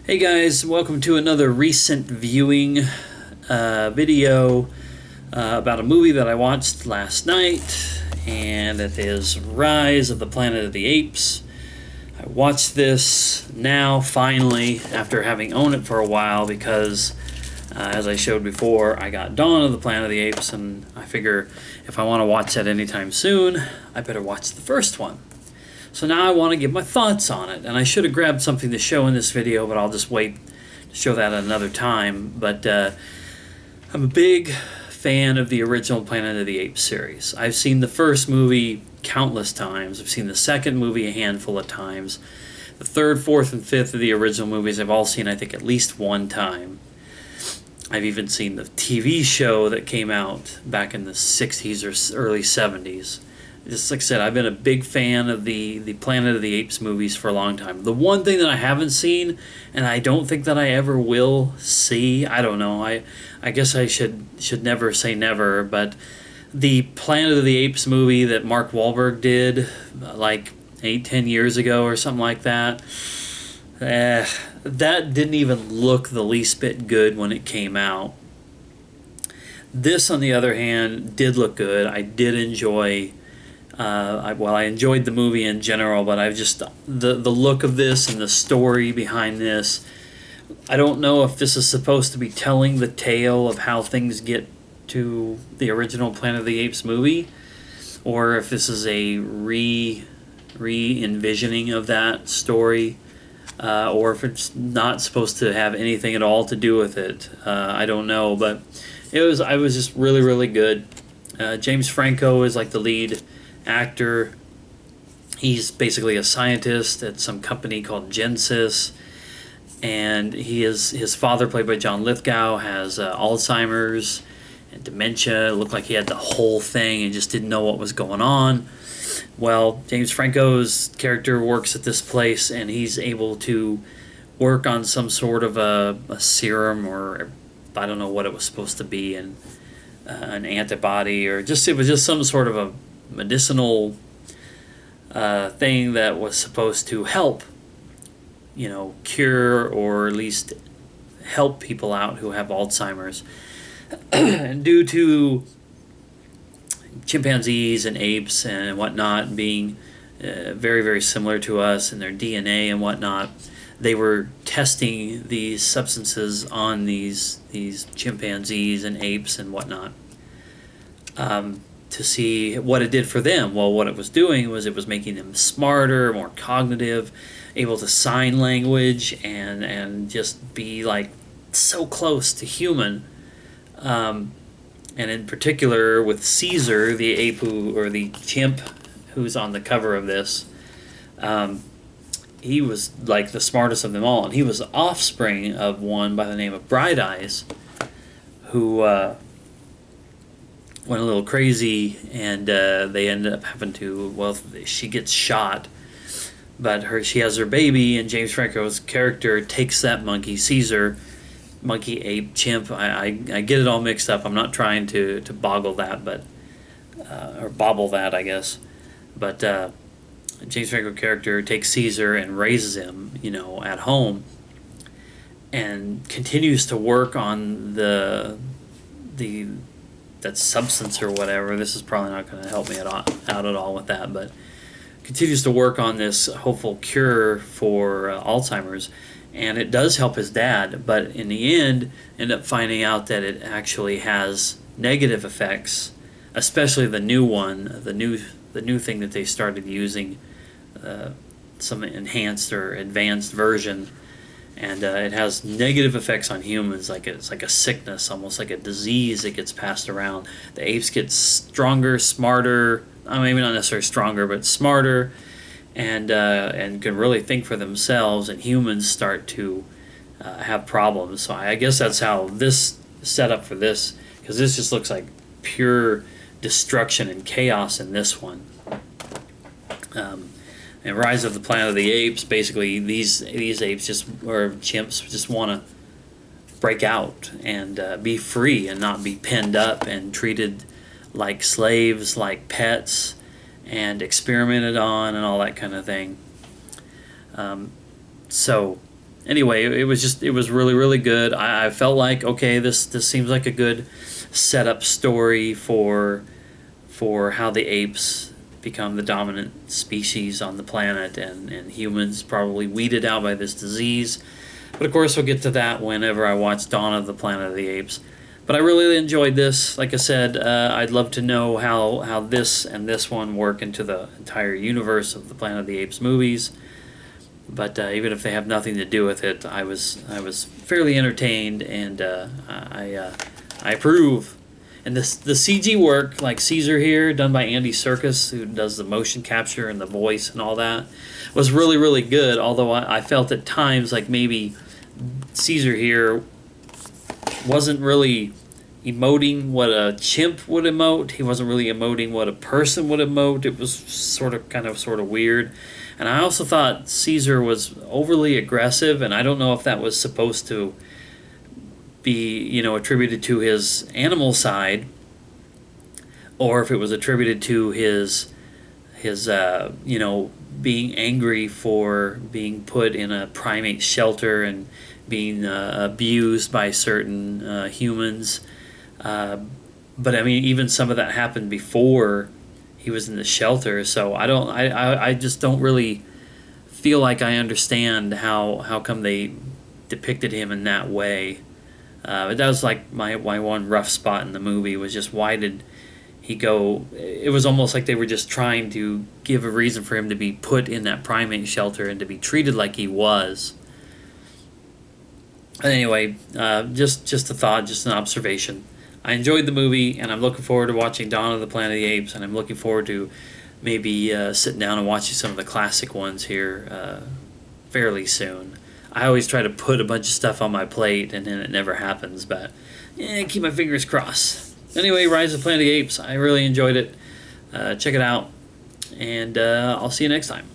Hey guys, welcome to another recent viewing video about a movie that I watched last night, and it is Rise of the Planet of the Apes. I watched this now, finally, after having owned it for a while because, as I showed before, I got Dawn of the Planet of the Apes, and I figure if I want to watch that anytime soon, I better watch the first one. So now I want to give my thoughts on it, and I should have grabbed something to show in this video, but I'll just wait to show that at another time. But I'm a big fan of the original Planet of the Apes series. I've seen the first movie countless times. I've seen the second movie a handful of times. The third, fourth, and fifth of the original movies I've all seen, I think, at least one time. I've even seen the TV show that came out back in the 60s or early 70s. Just like I said, I've been a big fan of the Planet of the Apes movies for a long time. The one thing that I haven't seen, and I don't think that I ever will see, I don't know, I guess I should never say never, but the Planet of the Apes movie that Mark Wahlberg did like 8-10 years ago or something like that, that didn't even look the least bit good when it came out. This, on the other hand, did look good. I did enjoy I enjoyed the movie in general, but I've just the look of this and the story behind this. I don't know if this is supposed to be telling the tale of how things get to the original Planet of the Apes movie, or if this is a re-envisioning of that story, or if it's not supposed to have anything at all to do with it. I don't know, but I was just really good. James Franco is like the lead actor. He's basically a scientist at some company called Genesis, and his father, played by John Lithgow, has Alzheimer's and dementia. It looked like he had the whole thing and just didn't know what was going on. Well, James Franco's character works at this place, and he's able to work on some sort of a serum, or I don't know what it was supposed to be, and an antibody, or it was just some sort of a medicinal thing that was supposed to help, cure or at least help people out who have Alzheimer's. And due to chimpanzees and apes and whatnot being very similar to us in their DNA and whatnot, they were testing these substances on these chimpanzees and apes and whatnot, to see what it did for them. Well, what it was doing was it was making them smarter, more cognitive, able to sign language, and just be like so close to human. And in particular with Caesar, the ape or the chimp who's on the cover of this, he was like the smartest of them all, and he was the offspring of one by the name of Bright Eyes, who went a little crazy, and they ended up having to, she gets shot, but she has her baby, and James Franco's character takes that monkey, Caesar, monkey, ape, chimp, I get it all mixed up. I'm not trying to boggle that, but or bobble that, I guess, but James Franco character takes Caesar and raises him, at home, and continues to work on that substance or whatever. This is probably not going to help me out at all with that, but continues to work on this hopeful cure for Alzheimer's, and it does help his dad, but in the end end up finding out that it actually has negative effects, especially the new one, the new thing that they started using, some enhanced or advanced version, and it has negative effects on humans. It's like a sickness, almost like a disease that gets passed around. The apes get stronger, smarter, maybe not necessarily stronger, but smarter, and can really think for themselves, and humans start to have problems. So I guess that's how this set up for this, because this just looks like pure destruction and chaos in this one. And Rise of the Planet of the Apes, basically these apes or chimps just want to break out and be free and not be penned up and treated like slaves, like pets, and experimented on and all that kind of thing. So Anyway, it was really really good. I felt like, okay, this seems like a good setup story for how the apes become the dominant species on the planet, and humans probably weeded out by this disease. But of course, we'll get to that whenever I watch Dawn of the Planet of the Apes. But I really enjoyed this. Like I said, I'd love to know how this and this one work into the entire universe of the Planet of the Apes movies. But even if they have nothing to do with it, I was fairly entertained, and I approve. And the CG work, like Caesar here, done by Andy Serkis, who does the motion capture and the voice and all that, was really, really good. Although I felt at times like maybe Caesar here wasn't really emoting what a chimp would emote. He wasn't really emoting what a person would emote. It was sort of weird. And I also thought Caesar was overly aggressive, and I don't know if that was supposed to be, attributed to his animal side, or if it was attributed to his being angry for being put in a primate shelter and being abused by certain humans. But I mean, even some of that happened before he was in the shelter. So I just don't really feel like I understand how come they depicted him in that way. But that was like my one rough spot in the movie, was just why did he go? It was almost like they were just trying to give a reason for him to be put in that primate shelter and to be treated like he was. Anyway, just a thought, just an observation. I enjoyed the movie, and I'm looking forward to watching Dawn of the Planet of the Apes, and I'm looking forward to maybe sitting down and watching some of the classic ones here fairly soon. I always try to put a bunch of stuff on my plate, and then it never happens, but keep my fingers crossed. Anyway, Rise of the Planet of the Apes, I really enjoyed it. Check it out, and I'll see you next time.